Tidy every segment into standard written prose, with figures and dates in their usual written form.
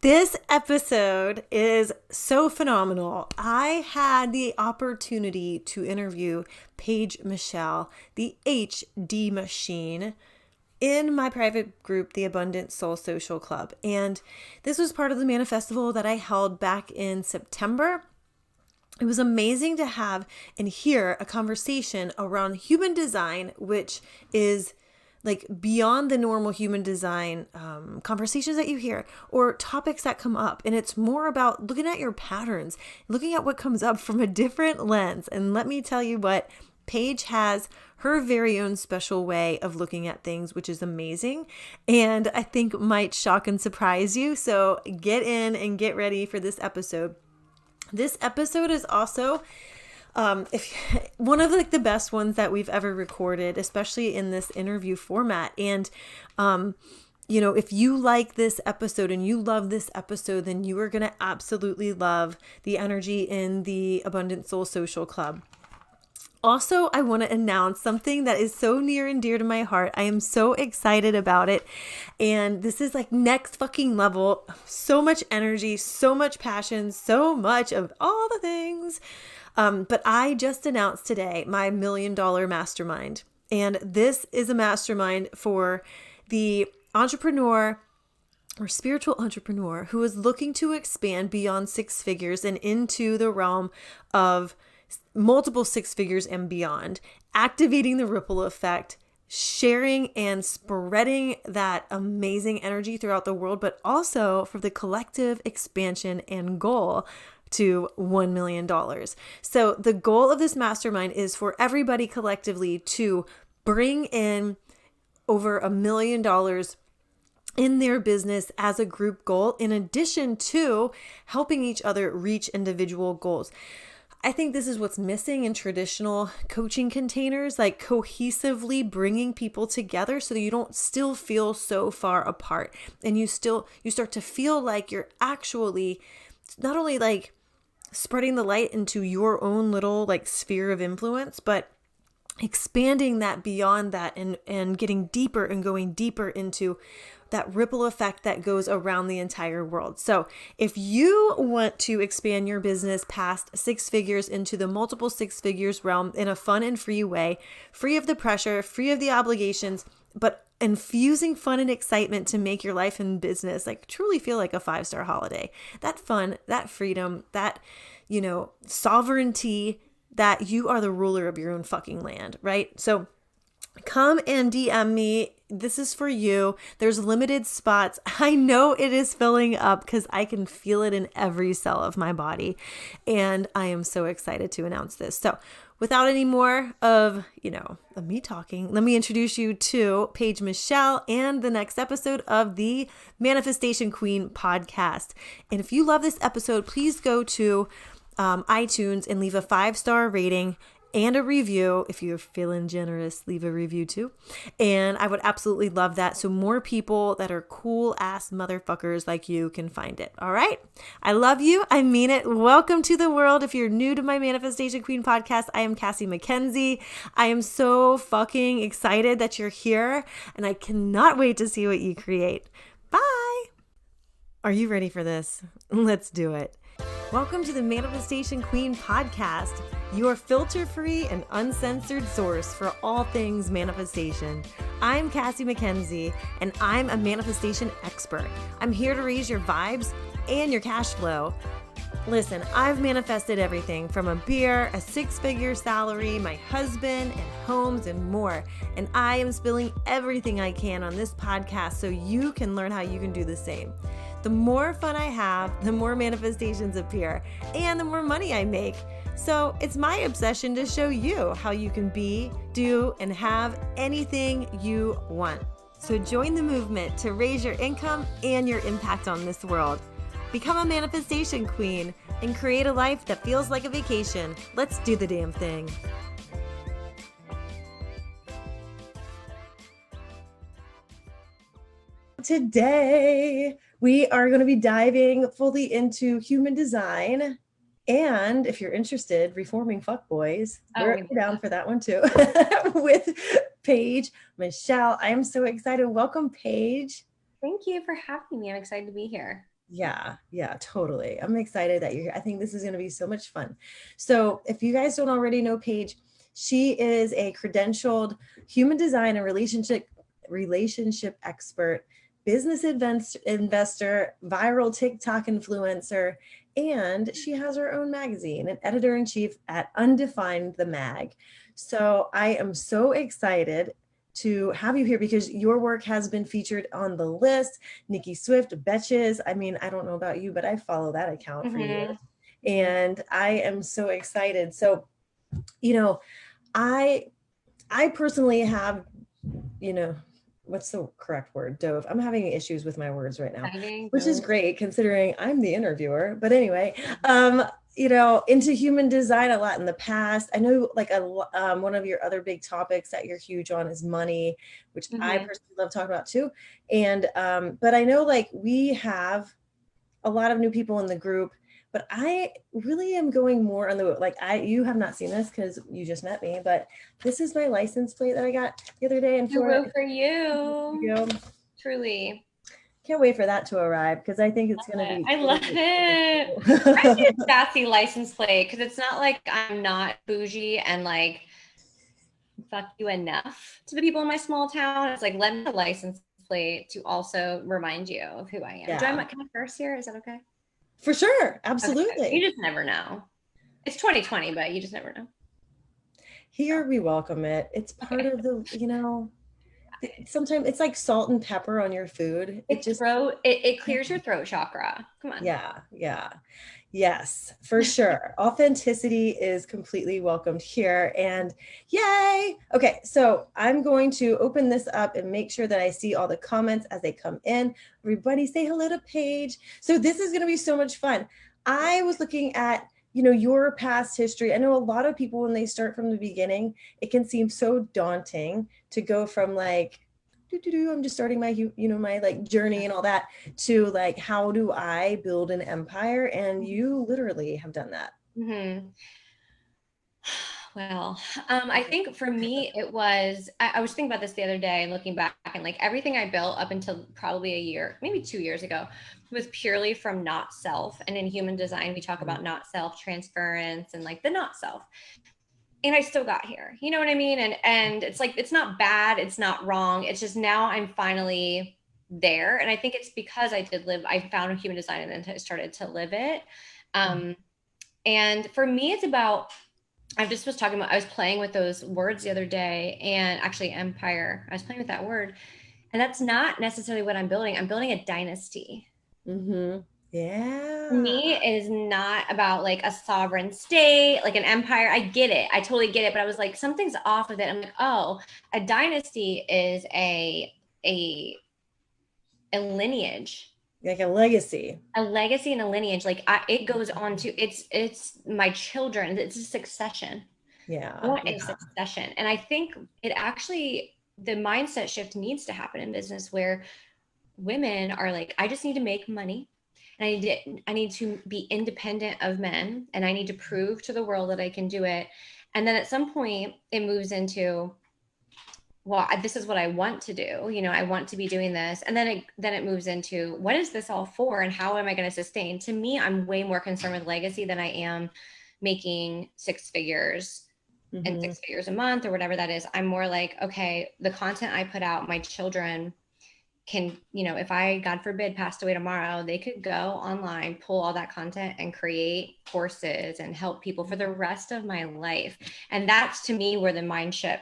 This episode is so phenomenal. I had the opportunity to interview Paige Michelle, the HD machine, in my private group, the Abundant Soul Social Club. And this was part of the Manifestival that I held back in September. It was amazing to have and hear a conversation around human design, which is like beyond the normal human design conversations that you hear or topics that come up. And it's more about looking at your patterns, looking at what comes up from a different lens. And let me tell you what, Paige has her very own special way of looking at things, which is amazing. And I think might shock and surprise you. So get in and get ready for this episode. This episode is also if one of like the best ones that we've ever recorded, especially in this interview format. And, if you like this episode and you love this episode, then you are going to absolutely love the energy in the Abundant Soul Social Club. Also, I want to announce something that is so near and dear to my heart. I am so excited about it. And this is like next fucking level. So much energy, so much passion, so much of all the things. But I just announced today my $1 million mastermind. And this is a mastermind for the entrepreneur or spiritual entrepreneur who is looking to expand beyond six figures and into the realm of multiple six figures and beyond, activating the ripple effect, sharing and spreading that amazing energy throughout the world, but also for the collective expansion and goal to $1 million. So the goal of this mastermind is for everybody collectively to bring in over $1 million in their business as a group goal, in addition to helping each other reach individual goals. I think this is what's missing in traditional coaching containers, like cohesively bringing people together so that you don't still feel so far apart. And you start to feel like you're actually not only like spreading the light into your own little like sphere of influence, but expanding that beyond that and getting deeper and going deeper into that ripple effect that goes around the entire world. So if you want to expand your business past six figures into the multiple six figures realm in a fun and free way, free of the pressure, free of the obligations, but infusing fun and excitement to make your life and business like truly feel like a 5-star holiday. That fun, that freedom, that, sovereignty, that you are the ruler of your own fucking land, right? So come and DM me. This is for you. There's limited spots. I know it is filling up because I can feel it in every cell of my body. And I am so excited to announce this. So without any more of me talking, let me introduce you to Paige Michelle and the next episode of the Manifestation Queen podcast. And if you love this episode, please go to iTunes and leave a 5-star rating and a review. If you're feeling generous, leave a review too. And I would absolutely love that. So more people that are cool ass motherfuckers like you can find it. All right. I love you. I mean it. Welcome to the world. If you're new to my Manifestation Queen podcast, I am Cassie MacKenzie. I am so fucking excited that you're here and I cannot wait to see what you create. Bye. Are you ready for this? Let's do it. Welcome to the Manifestation Queen podcast, your filter-free and uncensored source for all things manifestation. I'm Cassie MacKenzie, and I'm a manifestation expert. I'm here to raise your vibes and your cash flow. Listen, I've manifested everything from a beer, a 6-figure salary, my husband, and homes, and more. And I am spilling everything I can on this podcast so you can learn how you can do the same. The more fun I have, the more manifestations appear, and the more money I make. So it's my obsession to show you how you can be, do, and have anything you want. So join the movement to raise your income and your impact on this world. Become a manifestation queen and create a life that feels like a vacation. Let's do the damn thing. Today, we are going to be diving fully into human design. And if you're interested, reforming fuckboys, we're down for that one too, with Paige Michelle. I am so excited. Welcome, Paige. Thank you for having me. I'm excited to be here. Yeah, totally. I'm excited that you're here. I think this is going to be so much fun. So if you guys don't already know Paige, she is a credentialed human design and relationship expert, business investor, viral TikTok influencer, and she has her own magazine, an editor-in-chief at Undefined the Mag. So I am so excited to have you here because your work has been featured on the list. Nikki Swift, Betches. I mean, I don't know about you, but I follow that account for years. And I am so excited. So, you know, I personally have, you know, what's the correct word? Dove. I'm having issues with my words right now, which is great considering I'm the interviewer. But anyway, into human design a lot in the past. I know like one of your other big topics that you're huge on is money, which I personally love talking about too. And but I know like we have a lot of new people in the group, but I really am going more on you have not seen this because you just met me, but this is my license plate that I got the other day in Florida. For you. Truly. Can't wait for that to arrive because I think it's going to be. I love it. I need a sassy license plate because it's not like I'm not bougie and like fuck you enough to the people in my small town. It's like, let me a license plate to also remind you of who I am. Yeah. Can I curse here? Is that okay? For sure. Absolutely. Okay. You just never know. It's 2020, but you just never know. Here we welcome it. It's part of the, sometimes it's like salt and pepper on your food. It clears your throat chakra. Come on. Yeah. Yes, for sure. Authenticity is completely welcomed here. And yay. Okay, so I'm going to open this up and make sure that I see all the comments as they come in. Everybody say hello to Paige. So this is going to be so much fun. I was looking at your past history. I know a lot of people when they start from the beginning, it can seem so daunting to go from like I'm just starting my my like journey and all that to like how do I build an empire, and you literally have done that. Well, I think for me it was I was thinking about this the other day and looking back, and like everything I built up until probably a year, maybe 2 years ago, was purely from not self. And in human design we talk about not self, transference, and like the not self. And I still got here, you know what I mean? And it's like, it's not bad, it's not wrong, it's just now I'm finally there. And I think it's because I found human design and then I started to live it. And for me, it's about, I was playing with those words the other day, and actually empire, I was playing with that word, and that's not necessarily what I'm building. I'm building a dynasty. Yeah. For me, it is not about like a sovereign state, like an empire. I get it. I totally get it. But I was like, something's off with it. I'm like, oh, a dynasty is a lineage. Like a legacy. A legacy and a lineage. Like it goes on to, it's my children. It's a succession. Yeah. I want a succession. And I think it actually, the mindset shift needs to happen in business where women are like, I just need to make money. And I need to be independent of men, and I need to prove to the world that I can do it. And then at some point it moves into, well, this is what I want to do. I want to be doing this. And then it moves into, what is this all for? And how am I going to sustain? To me, I'm way more concerned with legacy than I am making six figures and 6 figures a month or whatever that is. I'm more like, okay, the content I put out, my children can, if I, God forbid, passed away tomorrow, they could go online, pull all that content and create courses and help people for the rest of my life. And that's to me where the mindset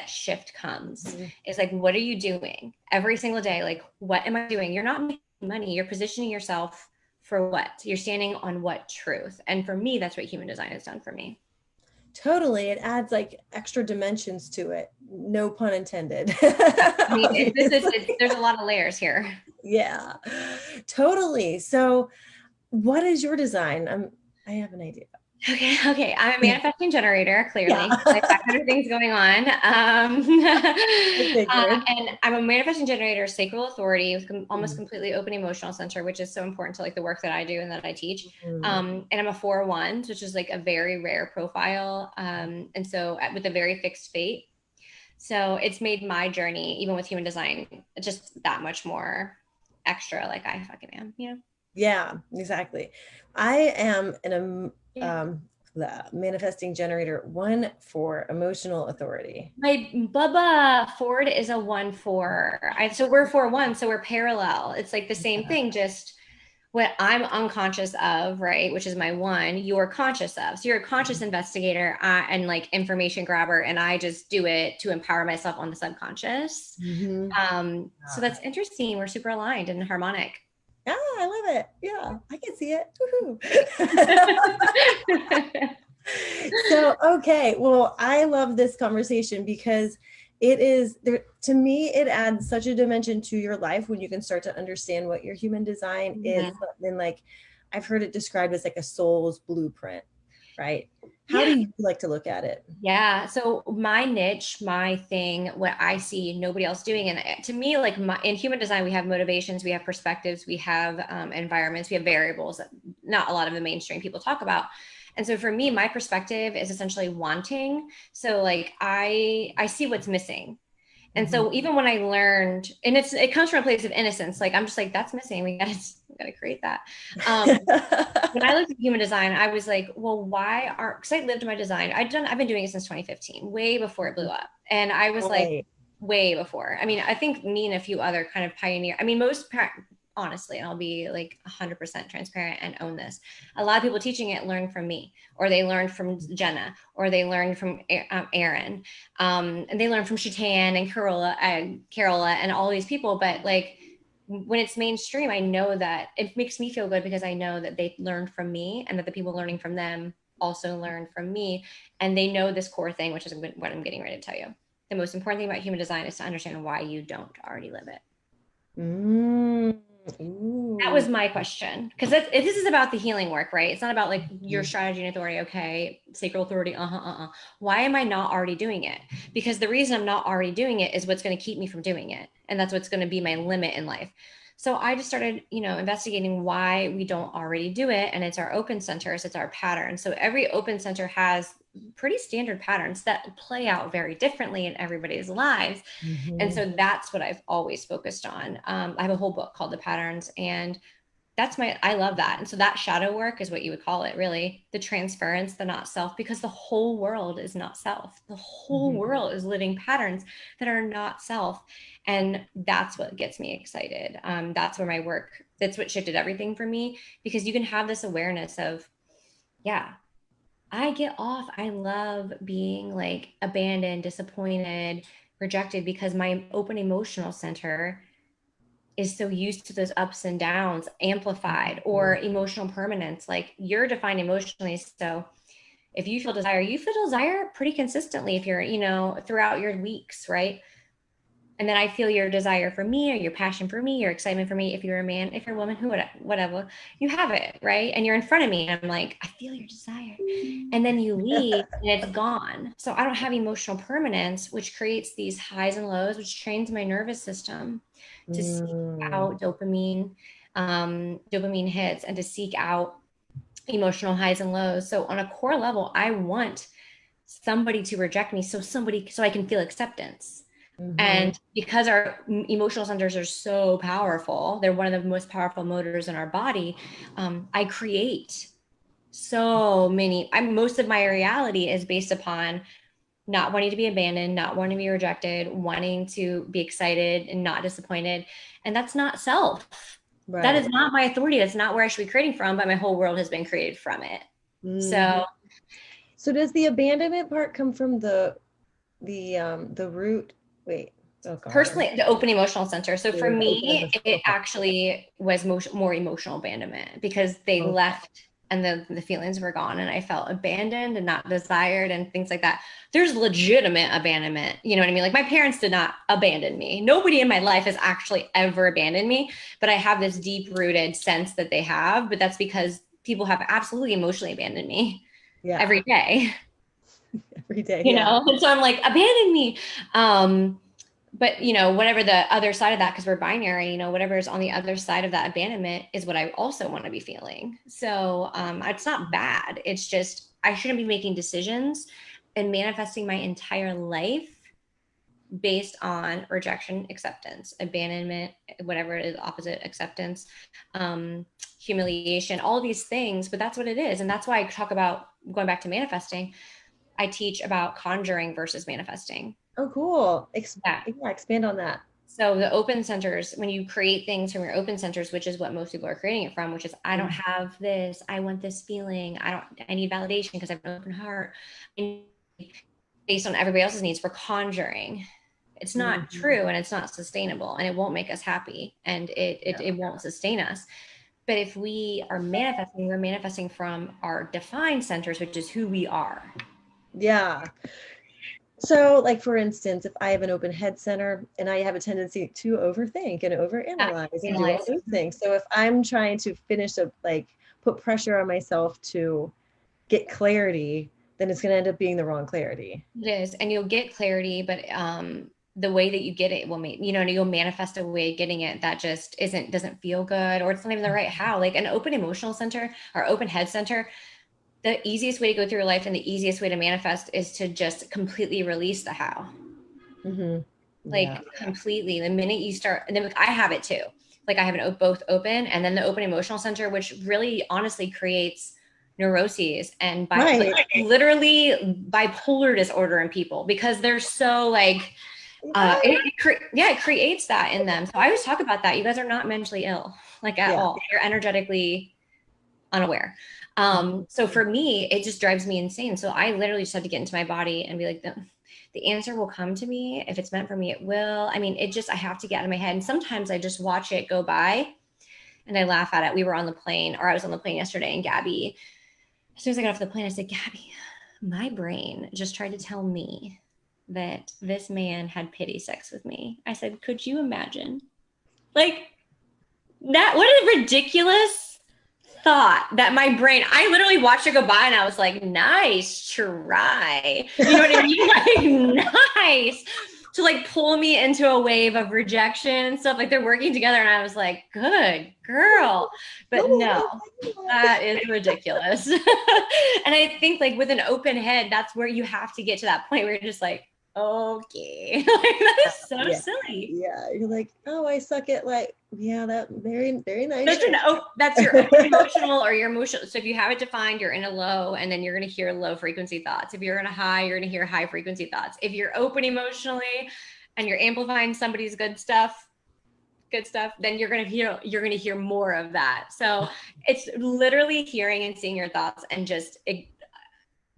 shift comes. It's like, what are you doing every single day? Like, what am I doing? You're not making money. You're positioning yourself for what? You're standing on what truth? And for me, that's what human design has done for me. Totally. It adds like extra dimensions to it. No pun intended. I mean, there's a lot of layers here. Yeah, totally. So what is your design? I have an idea. Okay. I'm a manifesting generator, clearly. Yeah. I've got other things going on. And I'm a manifesting generator, sacral authority with almost completely open emotional center, which is so important to like the work that I do and that I teach. And I'm a 4-1, which is like a very rare profile. And so with a very fixed fate. So it's made my journey, even with human design, just that much more extra like I fucking am, you know? Yeah, exactly. I am Yeah. the manifesting generator 1 for emotional authority. My Bubba Ford is a 1-4. So we're 4-1, so we're parallel. It's like the same thing, just what I'm unconscious of, right? Which is my 1, you're conscious of. So you're a conscious investigator and like information grabber, and I just do it to empower myself on the subconscious. So that's interesting. We're super aligned and harmonic. Yeah, I love it. Yeah, I can see it. Woohoo. So, okay. Well, I love this conversation because it is there to me, it adds such a dimension to your life when you can start to understand what your human design is. But then, like, I've heard it described as like a soul's blueprint, right? How do you like to look at it? Yeah. So my niche, my thing, what I see nobody else doing. And to me, like in human design, we have motivations, we have perspectives, we have environments, we have variables that not a lot of the mainstream people talk about. And so for me, my perspective is essentially wanting. So like I see what's missing. And so even when I learned, and it comes from a place of innocence, like I'm just like, that's missing. We gotta create that. When I looked at human design, I was like, well, why aren't, because I lived my design. I've been doing it since 2015, way before it blew up. And I was like, way before. I mean, I think me and a few other kind of pioneer, I mean, honestly, and I'll be like 100% transparent and own this. A lot of people teaching it learned from me, or they learned from Jenna, or they learned from Aaron, and they learned from Shatan and Carola and all these people. But like, when it's mainstream, I know that it makes me feel good because I know that they learned from me and that the people learning from them also learned from me. And they know this core thing, which is what I'm getting ready to tell you. The most important thing about human design is to understand why you don't already live it. That was my question. Because this is about the healing work, right? It's not about like your strategy and authority. Okay, sacral authority. Why am I not already doing it? Because the reason I'm not already doing it is what's going to keep me from doing it. And that's what's going to be my limit in life. So I just started, investigating why we don't already do it. And it's our open centers, it's our pattern. So every open center has pretty standard patterns that play out very differently in everybody's lives. And so that's what I've always focused on. I have a whole book called The Patterns, and I love that. And so that shadow work is what you would call it, really, the transference, the not self, because the whole world is not self. The whole world is living patterns that are not self. And that's what gets me excited. That's where that's what shifted everything for me, because you can have this awareness of, yeah, I get off. I love being like abandoned, disappointed, rejected, because my open emotional center is so used to those ups and downs amplified, or emotional permanence. Like you're defined emotionally. So if you feel desire pretty consistently if you're, throughout your weeks, right? And then I feel your desire for me, or your passion for me, your excitement for me. If you're a man, if you're a woman, whatever, you have it, right? And you're in front of me, and I'm like, I feel your desire. And then you leave and it's gone. So I don't have emotional permanence, which creates these highs and lows, which trains my nervous system to seek out dopamine hits, and to seek out emotional highs and lows. So on a core level, I want somebody to reject me so I can feel acceptance. And because our emotional centers are so powerful, they're one of the most powerful motors in our body. I create most of my reality is based upon not wanting to be abandoned, not wanting to be rejected, wanting to be excited and not disappointed. And that's not self. Right. That is not my authority. That's not where I should be creating from, but my whole world has been created from it. So does the abandonment part come from the root? Wait. Oh, God. Personally, the open emotional center. So for me, it actually was more emotional abandonment, because they left and the feelings were gone, and I felt abandoned and not desired and things like that. There's legitimate abandonment. You know what I mean? Like my parents did not abandon me. Nobody in my life has actually ever abandoned me, but I have this deep rooted sense that they have, but that's because people have absolutely emotionally abandoned me every day. Every day. And so I'm like, abandon me. But whatever the other side of that, because we're binary, whatever's on the other side of that abandonment is what I also want to be feeling. So it's not bad. It's just I shouldn't be making decisions and manifesting my entire life based on rejection, acceptance, abandonment, whatever it is, opposite acceptance, humiliation, all these things. But that's what it is. And that's why I talk about, going back to manifesting, I teach about conjuring versus manifesting. Oh, cool. Yeah. Expand on that. So the open centers, when you create things from your open centers, which is what most people are creating it from, which is, I don't have this, I want this feeling, I need validation because I have an open heart. Based on everybody else's needs, for conjuring. It's not true, and it's not sustainable, and it won't make us happy, and it won't sustain us. But if we are manifesting, we're manifesting from our defined centers, which is who we are. Yeah. So, like, for instance, if I have an open head center and I have a tendency to overthink and overanalyze and do all those things. So if I'm trying to put pressure on myself to get clarity, then it's going to end up being the wrong clarity. It is. And you'll get clarity, but the way that you get it will make, you'll manifest a way of getting it that just doesn't feel good, or it's not even the right how. Like an open emotional center or open head center, the easiest way to go through your life and the easiest way to manifest is to just completely release the how. Completely. The minute you start, and then I have it too. Like I have both open, and then the open emotional center, which really honestly creates neuroses and literally bipolar disorder in people, because they're so like, it creates that in them. So I always talk about that. You guys are not mentally ill, like at all. You're energetically unaware. So for me, it just drives me insane. So I literally just had to get into my body and be like, the answer will come to me. If it's meant for me, it will. I mean, I have to get out of my head. And sometimes I just watch it go by and I laugh at it. We were on the plane, or I was on the plane yesterday, and Gabby, as soon as I got off the plane, I said, Gabby, my brain just tried to tell me that this man had pity sex with me. I said, could you imagine? Like that, what a ridiculous thought that my brain, I literally watched it go by and I was like, nice try. You know what I mean? Like, nice. To like pull me into a wave of rejection and stuff. Like they're working together, and I was like, good girl. But no, that is ridiculous. And I think like with an open head, that's where you have to get to that point where you're just like, okay. Like, that is so silly. Yeah. You're like, oh, I suck at that very, very nice. That's your emotional or your emotional. So if you have it defined, you're in a low, and then you're going to hear low frequency thoughts. If you're in a high, you're going to hear high frequency thoughts. If you're open emotionally and you're amplifying somebody's good stuff, then you're going to hear more of that. So it's literally hearing and seeing your thoughts and just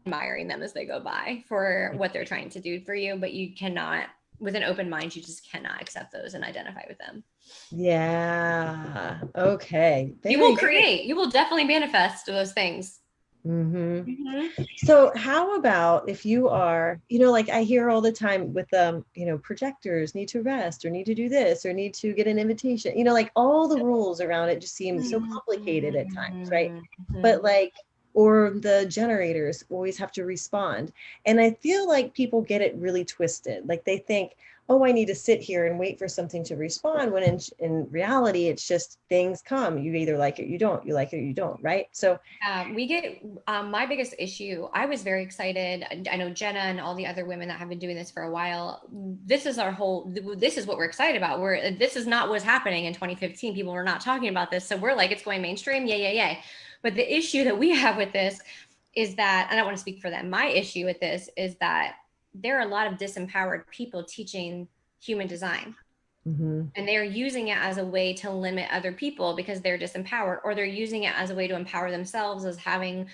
admiring them as they go by for what they're trying to do for you. But you cannot, with an open mind, you just cannot accept those and identify with them. Yeah. Okay. You will definitely manifest those things. So how about if you are, like I hear all the time with projectors need to rest, or need to do this, or need to get an invitation, like all the rules around it just seem so complicated at times, right? But or the generators always have to respond. And I feel like people get it really twisted. Like they think, oh, I need to sit here and wait for something to respond, when in reality, it's just things come. You either like it, you don't, you like it, or you don't, right? So we get, my biggest issue, I was very excited. I know Jenna and all the other women that have been doing this for a while. This is what we're excited about. This is not what's happening in 2015. People were not talking about this. So we're like, it's going mainstream. Yay. But the issue that we have with this is that, and I don't want to speak for them, my issue with this is that there are a lot of disempowered people teaching human design. And they're using it as a way to limit other people because they're disempowered, or they're using it as a way to empower themselves as having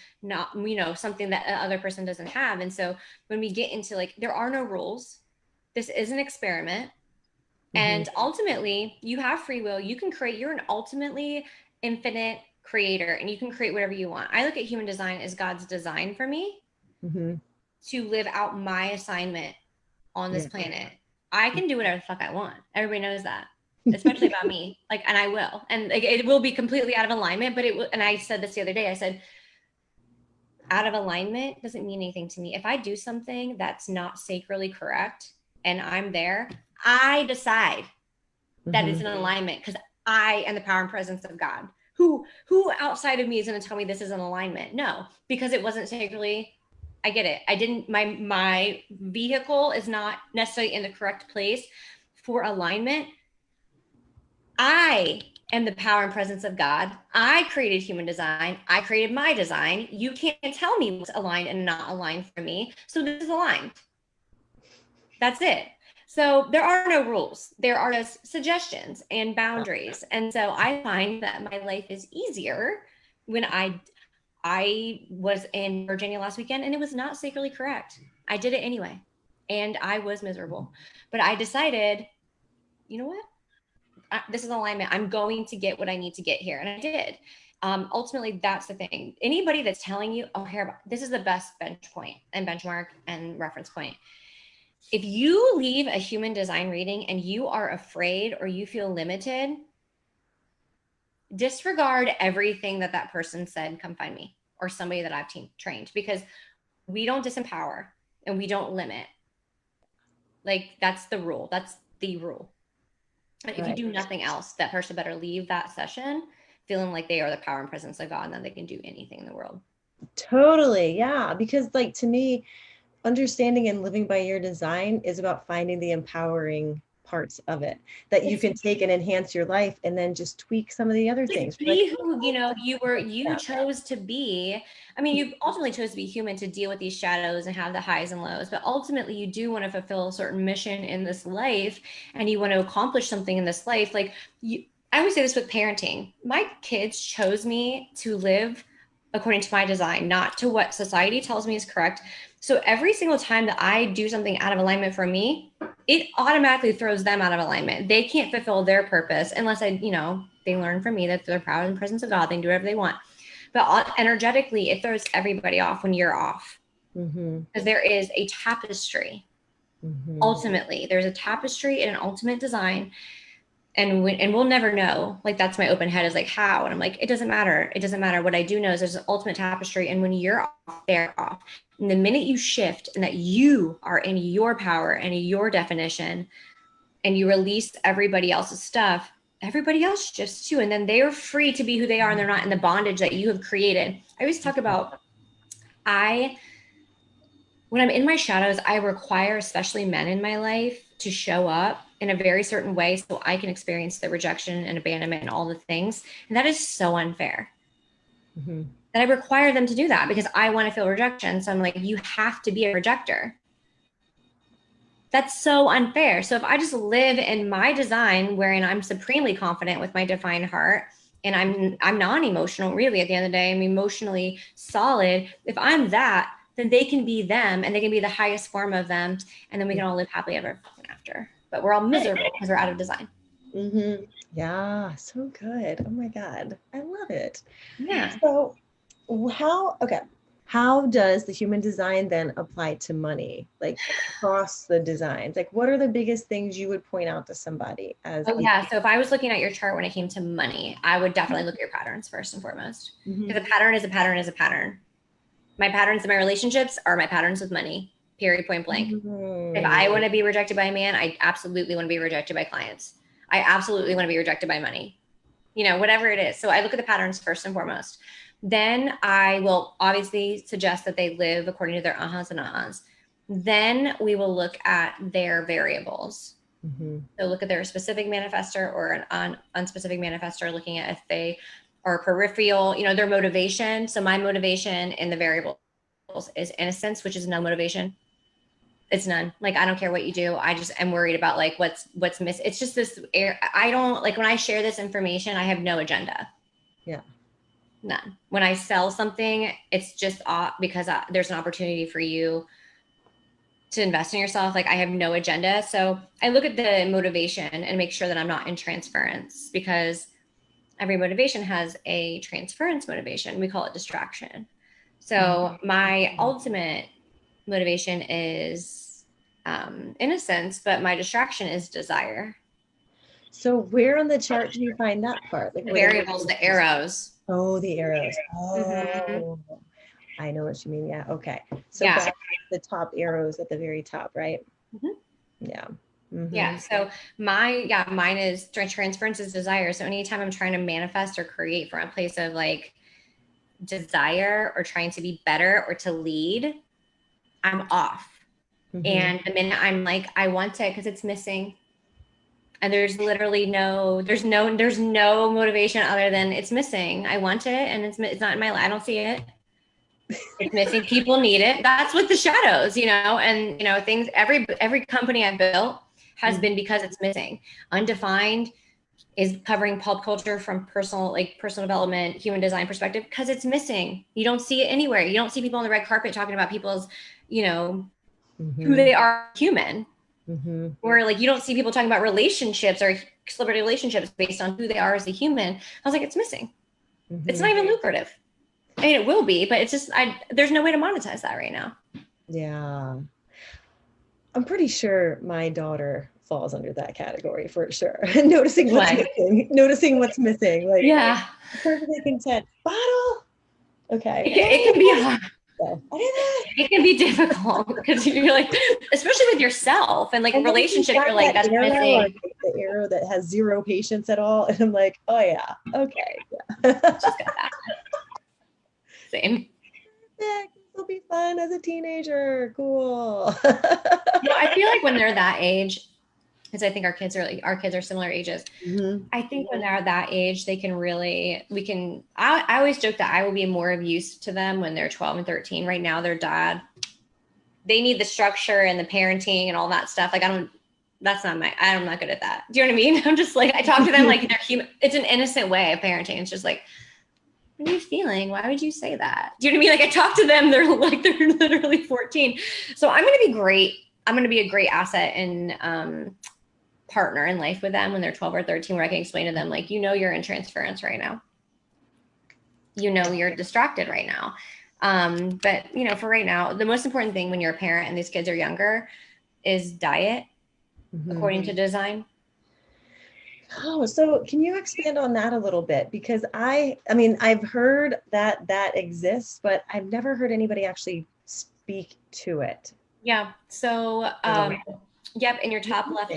something that the other person doesn't have. And so when we get into there are no rules, this is an experiment. And ultimately you have free will. You can create, you're an ultimately infinite creator, and you can create whatever you want. I look at human design as God's design for me to live out my assignment on this planet. I can do whatever the fuck I want. Everybody knows that, especially about me. And I will, and it will be completely out of alignment, but it will. And I said this the other day, I said, out of alignment doesn't mean anything to me. If I do something that's not sacredly correct and I'm there, I decide that it's in alignment because I am the power and presence of God. Who outside of me is going to tell me this is in alignment? No, because it wasn't sacredly I get it. I didn't, my vehicle is not necessarily in the correct place for alignment. I am the power and presence of God. I created human design. I created my design. You can't tell me what's aligned and not aligned for me. So this is aligned. That's it. So there are no rules. There are just suggestions and boundaries. And so I find that my life is easier when I was in Virginia last weekend and it was not sacredly correct. I did it anyway. And I was miserable. But I decided, you know what? This is alignment. I'm going to get what I need to get here. And I did. Ultimately, that's the thing. Anybody that's telling you, oh, here, this is the best bench point and benchmark and reference point. If you leave a human design reading and you are afraid or you feel limited, disregard everything that that person said, come find me, or somebody that I've trained, because we don't disempower and we don't limit. Like, that's the rule. That's the rule. And if you do nothing else, that person better leave that session feeling like they are the power and presence of God and that they can do anything in the world. Totally. Yeah. Because like, to me, understanding and living by your design is about finding the empowering parts of it that you can take and enhance your life, and then just tweak some of the other things. Be who you chose to be. I mean, you ultimately chose to be human to deal with these shadows and have the highs and lows, but ultimately you do want to fulfill a certain mission in this life, and you want to accomplish something in this life. Like I always say this with parenting. My kids chose me to live according to my design, not to what society tells me is correct. So every single time that I do something out of alignment for me, it automatically throws them out of alignment. They can't fulfill their purpose unless they learn from me that they're proud in the presence of God. They can do whatever they want. But energetically, it throws everybody off when you're off. Because there is a tapestry. Ultimately, there's a tapestry and an ultimate design. And we'll never know. Like, that's my open head, is like, how? And I'm like, it doesn't matter. It doesn't matter. What I do know is there's an ultimate tapestry. And when you're off, they're off. And the minute you shift and that you are in your power and your definition, and you release everybody else's stuff, everybody else shifts too. And then they're free to be who they are, and they're not in the bondage that you have created. I always talk about, when I'm in my shadows, I require, especially men in my life, to show up in a very certain way so I can experience the rejection and abandonment and all the things. And that is so unfair. That I require them to do that because I want to feel rejection. So I'm like, you have to be a rejecter. That's so unfair. So if I just live in my design, wherein I'm supremely confident with my defined heart, and I'm non-emotional, really, at the end of the day, I'm emotionally solid. If I'm that, then they can be them, and they can be the highest form of them, and then we can all live happily ever after. But we're all miserable because we're out of design. Yeah, so good. Oh my God, I love it. Yeah. So how does the human design then apply to money, like across the designs? Like, what are the biggest things you would point out to somebody as? So if I was looking at your chart when it came to money, I would definitely look at your patterns first and foremost. Because a pattern is a pattern is a pattern. My patterns in my relationships are my patterns with money, period, point blank. If I want to be rejected by a man, I absolutely want to be rejected by clients. I absolutely want to be rejected by money, whatever it is. So I look at the patterns first and foremost. Then I will obviously suggest that they live according to their ahas and ahas. Then we will look at their variables. So look at their specific manifestor or an unspecific manifestor, looking at if they are peripheral, their motivation. So my motivation in the variables is innocence, which is no motivation. It's none. Like, I don't care what you do. I just am worried about like what's missing. It's just this air. I don't like when I share this information, I have no agenda. Yeah. None. When I sell something, it's just because there's an opportunity for you to invest in yourself. Like, I have no agenda. So I look at the motivation and make sure that I'm not in transference, because every motivation has a transference motivation. We call it distraction. So my ultimate motivation is innocence, but my distraction is desire. So where on the chart do you find that part? Like the variables, the arrows. Oh, the arrows. Oh, I know what you mean. Yeah. Okay. So the top arrows at the very top, right? Yeah. Yeah. So mine is transference is desire. So anytime I'm trying to manifest or create from a place of like desire or trying to be better or to lead, I'm off. And the minute I'm like, I want it because it's missing. And there's literally there's no motivation other than it's missing. I want it and it's not in my life. I don't see it. It's missing. People need it. That's what the shadows, and things, every company I've built has been because it's missing. Undefined is covering pulp culture from personal development, human design perspective, because it's missing. You don't see it anywhere. You don't see people on the red carpet talking about people's, who they are human. Or like you don't see people talking about relationships or celebrity relationships based on who they are as a human. I was like, it's missing. It's not even lucrative. I mean, it will be, but it's just, there's no way to monetize that right now. Yeah. I'm pretty sure my daughter falls under that category for sure. Noticing what's missing. Like, yeah, perfectly content. Bottle. Okay. It can be hard. It can be difficult because you're like, especially with yourself and like relationship, you're like, that's missing. Like the arrow that has zero patience at all. And I'm like, oh yeah. Okay. Yeah. Just got that. Same. Yeah, it'll be fun as a teenager. Cool. I feel like when they're that age, because I think our kids are similar ages. I think when they're that age, they can really, I always joke that I will be more of use to them when they're 12 and 13. Right now, their dad, they need the structure and the parenting and all that stuff. Like, I'm not good at that. Do you know what I mean? I'm just like, I talk to them like they're human. It's an innocent way of parenting. It's just like, what are you feeling? Why would you say that? Do you know what I mean? Like I talk to them, they're literally 14. So I'm going to be great. I'm going to be a great asset and partner in life with them when they're 12 or 13, where I can explain to them, like, you're in transference right now. You're distracted right now. But for right now, the most important thing when you're a parent and these kids are younger is diet, according to design. Oh, so can you expand on that a little bit? Because I mean, I've heard that exists, but I've never heard anybody actually speak to it. Yeah. So, yep. In your top left,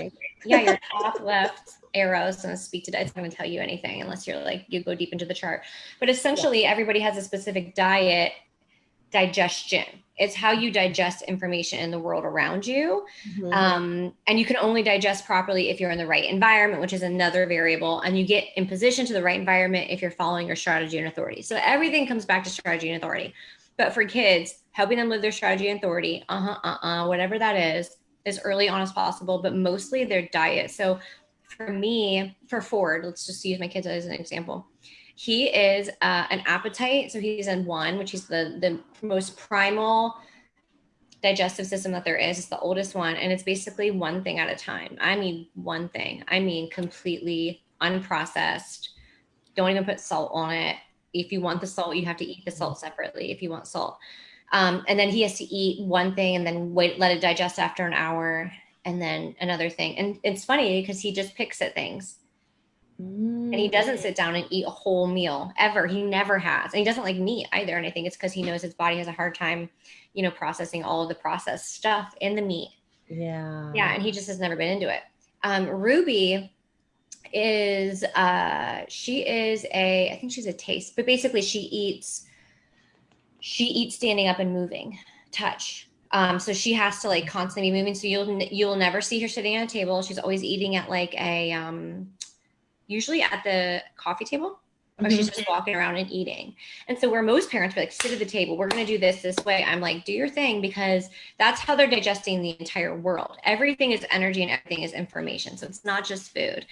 your top left arrow is going to speak to that. It's going to tell you anything unless you're like, you go deep into the chart. But essentially, everybody has a specific digestion. It's how you digest information in the world around you. And you can only digest properly if you're in the right environment, which is another variable. And you get in position to the right environment if you're following your strategy and authority. So everything comes back to strategy and authority. But for kids, helping them live their strategy and authority, whatever that is as early on as possible, but mostly their diet. So for me, for Ford, let's just use my kids as an example. He is an appetite. So he's in 1, which is the most primal digestive system that there is. It's the oldest one. And it's basically one thing at a time. I mean, one thing. I mean, completely unprocessed. Don't even put salt on it. If you want the salt, you have to eat the salt separately if you want salt. And then he has to eat one thing and then let it digest after an hour and then another thing. And it's funny because he just picks at things. And he doesn't sit down and eat a whole meal ever. He never has. And he doesn't like meat either. And I think it's because he knows his body has a hard time, processing all of the processed stuff in the meat. Yeah. Yeah. And he just has never been into it. Ruby is, I think she's a taste, but basically she eats standing up and moving, touch. So she has to like constantly be moving. So you'll never see her sitting at a table. She's always eating at like usually at the coffee table, or she's just walking around and eating. And so where most parents are like, sit at the table, we're going to do this way. I'm like, do your thing, because that's how they're digesting the entire world. Everything is energy and everything is information. So it's not just food.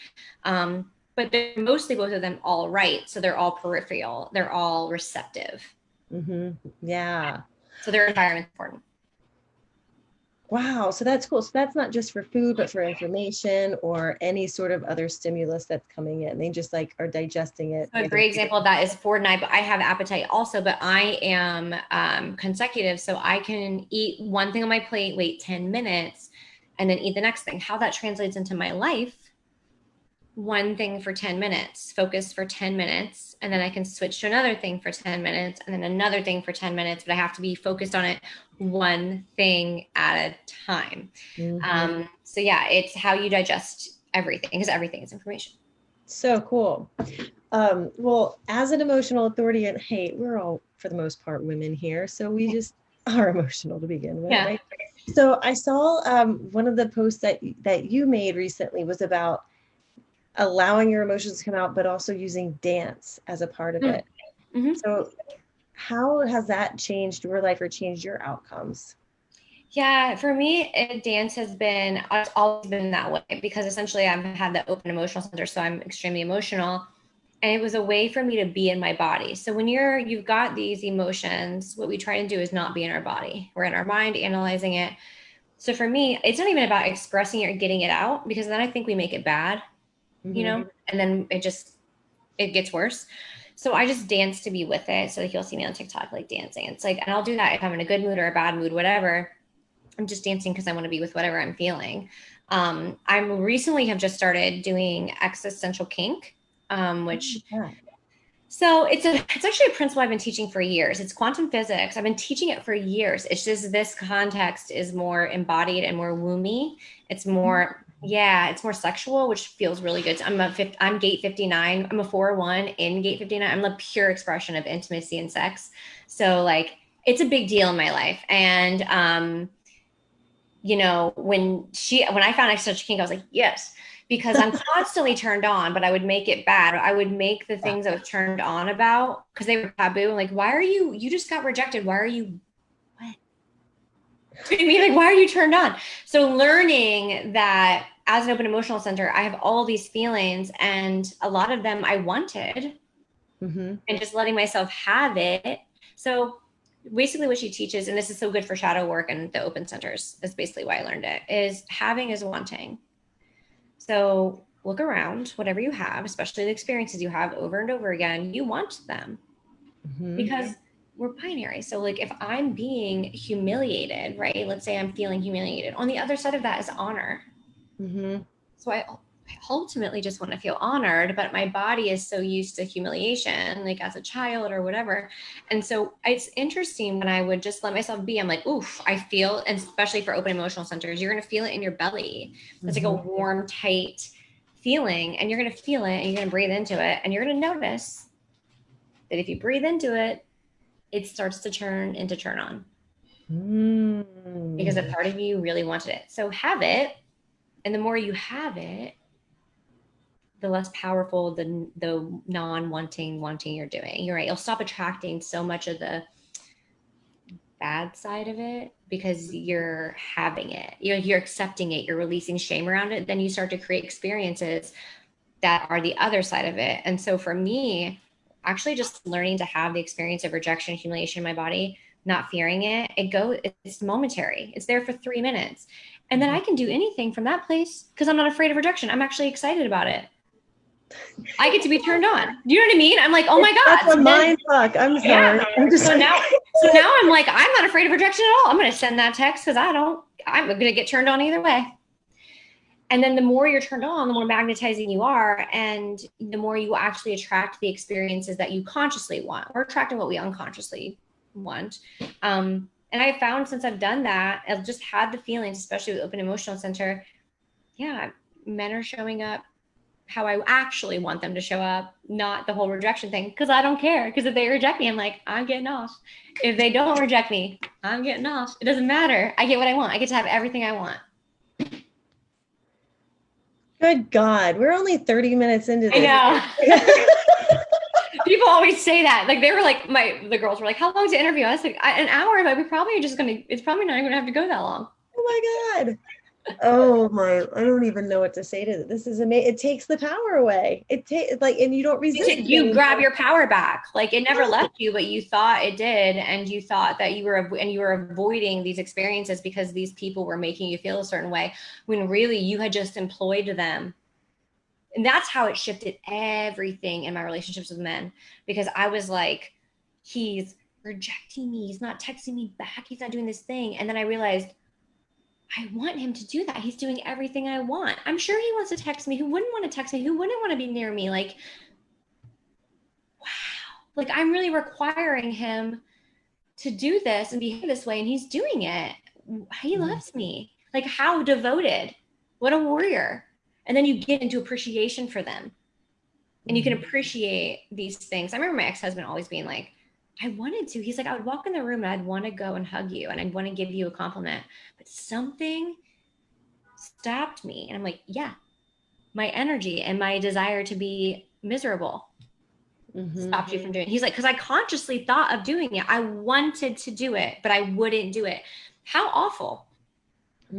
But they're mostly, both of them, all right. So they're all peripheral. They're all receptive. Yeah. So their environment's important. Wow. So that's cool. So that's not just for food, but for information or any sort of other stimulus that's coming in. They just like are digesting it. So a great example of that is Ford and I, but I have appetite also, but I am consecutive. So I can eat one thing on my plate, wait 10 minutes, and then eat the next thing. How that translates into my life: one thing for 10 minutes, focus for 10 minutes, and then I can switch to another thing for 10 minutes and then another thing for 10 minutes, but I have to be focused on it one thing at a time. So yeah, it's how you digest everything, because everything is information. So cool. Well, as an emotional authority, and hey, we're all, for the most part, women here. So we just are emotional to begin with, Yeah. right? So I saw one of the posts that you made recently was about allowing your emotions to come out, but also using dance as a part of it. Mm-hmm. So how has that changed your life or changed your outcomes? Yeah, for me, dance has been, it's always been that way because essentially I've had the open emotional center, so I'm extremely emotional. And it was a way for me to be in my body. So when you've got these emotions, what we try to do is not be in our body. We're in our mind analyzing it. So for me, it's not even about expressing it or getting it out, because then I think we make it bad, and then it gets worse. So I just dance to be with it. So like you'll see me on TikTok, like dancing. It's like, and I'll do that if I'm in a good mood or a bad mood, whatever. I'm just dancing because I want to be with whatever I'm feeling. I recently have just started doing existential kink, which so it's actually a principle I've been teaching for years. It's quantum physics. I've been teaching it for years. It's just this context is more embodied and more woomy. It's more, it's more sexual, which feels really good. I'm gate 59. I'm a 4-1 in gate 59. I'm the pure expression of intimacy and sex. So like, it's a big deal in my life. And, when I found existential kink, I was like, yes, because I'm constantly turned on, but I would make it bad. I would make the things I was turned on about, because they were taboo. Like, why are you just got rejected. Why are you, what? Do you know what I mean? Like, why are you turned on? So learning that as an open emotional center, I have all these feelings, and a lot of them I wanted, and just letting myself have it. So basically what she teaches, and this is so good for shadow work and the open centers, is basically why I learned it, is having is wanting. So look around, whatever you have, especially the experiences you have over and over again, you want them because we're binary. So like if I'm being humiliated, right? Let's say I'm feeling humiliated. On the other side of that is honor. So I ultimately just want to feel honored, but my body is so used to humiliation, like as a child or whatever. And so it's interesting when I would just let myself be, I'm like, oof, I feel, and especially for open emotional centers, you're going to feel it in your belly. It's like a warm, tight feeling, and you're going to feel it, and you're going to breathe into it. And you're going to notice that if you breathe into it, it starts to turn on because a part of you really wanted it. So have it. And the more you have it, the less powerful the non-wanting you're doing. You're right. You'll stop attracting so much of the bad side of it because you're having it. You're accepting it. You're releasing shame around it. Then you start to create experiences that are the other side of it. And so for me, actually just learning to have the experience of rejection, humiliation in my body, not fearing it, it's momentary. It's there for 3 minutes. And then I can do anything from that place because I'm not afraid of rejection. I'm actually excited about it. I get to be turned on. Do you know what I mean? I'm like, oh my God. That's a mind fuck. I'm sorry. Yeah. So now I'm like, I'm not afraid of rejection at all. I'm going to send that text because I'm going to get turned on either way. And then the more you're turned on, the more magnetizing you are. And the more you actually attract the experiences that you consciously want. We're attracting what we unconsciously want. And I found since I've done that, I've just had the feelings, especially with Open Emotional Center. Yeah, men are showing up how I actually want them to show up, not the whole rejection thing. Because I don't care. Because if they reject me, I'm like, I'm getting off. If they don't reject me, I'm getting off. It doesn't matter. I get what I want. I get to have everything I want. Good God, we're only 30 minutes into this. I know. People always say that. Like they were like, the girls were like, how long is the interview? I was like, an hour. Like it's probably not even gonna have to go that long. Oh my God. Oh my, I don't even know what to say to this. This is amazing. It takes the power away. It takes and you don't resist. You grab your power back. Like it never left you, but you thought it did. And you thought that you were avoiding these experiences because these people were making you feel a certain way when really you had just employed them. And that's how it shifted everything in my relationships with men, because I was like, he's rejecting me. He's not texting me back. He's not doing this thing. And then I realized I want him to do that. He's doing everything I want. I'm sure he wants to text me. Who wouldn't want to text me? Who wouldn't want to be near me? Like, wow. Like I'm really requiring him to do this and behave this way. And he's doing it. He loves me. Like how devoted. What a warrior. And then you get into appreciation for them. And you can appreciate these things. I remember my ex-husband always being like, I wanted to. He's like, I would walk in the room and I'd want to go and hug you and I'd want to give you a compliment, but something stopped me. And I'm like, yeah, my energy and my desire to be miserable stopped you from doing it. He's like, because I consciously thought of doing it. I wanted to do it, but I wouldn't do it. How awful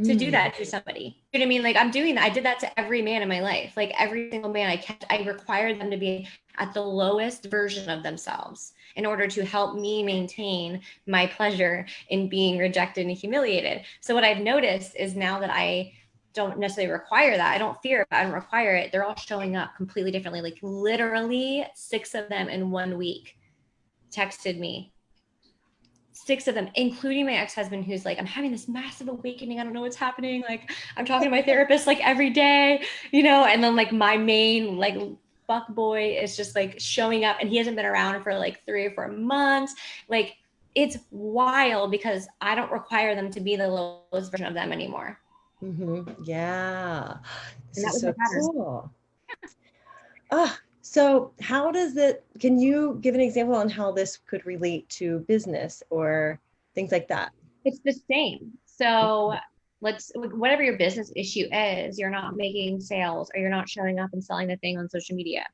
to do that to somebody. You know what I mean? Like, I'm doing that. I did that to every man in my life. Like, every single man I required them to be at the lowest version of themselves in order to help me maintain my pleasure in being rejected and humiliated. So what I've noticed is now that I don't necessarily require that, I don't fear it, I don't require it, they're all showing up completely differently. Like, literally 6 of them in 1 week texted me, 6 of them, including my ex-husband, who's like, I'm having this massive awakening. I don't know what's happening. Like, I'm talking to my therapist like every day, you know, and then like my main like fuck boy is just like showing up, and he hasn't been around for like 3 or 4 months. Like, it's wild because I don't require them to be the lowest version of them anymore. Yeah. This And that is was so the pattern. cool. So how does it, can you give an example on how this could relate to business or things like that? It's the same. So whatever your business issue is, you're not making sales or you're not showing up and selling the thing on social media.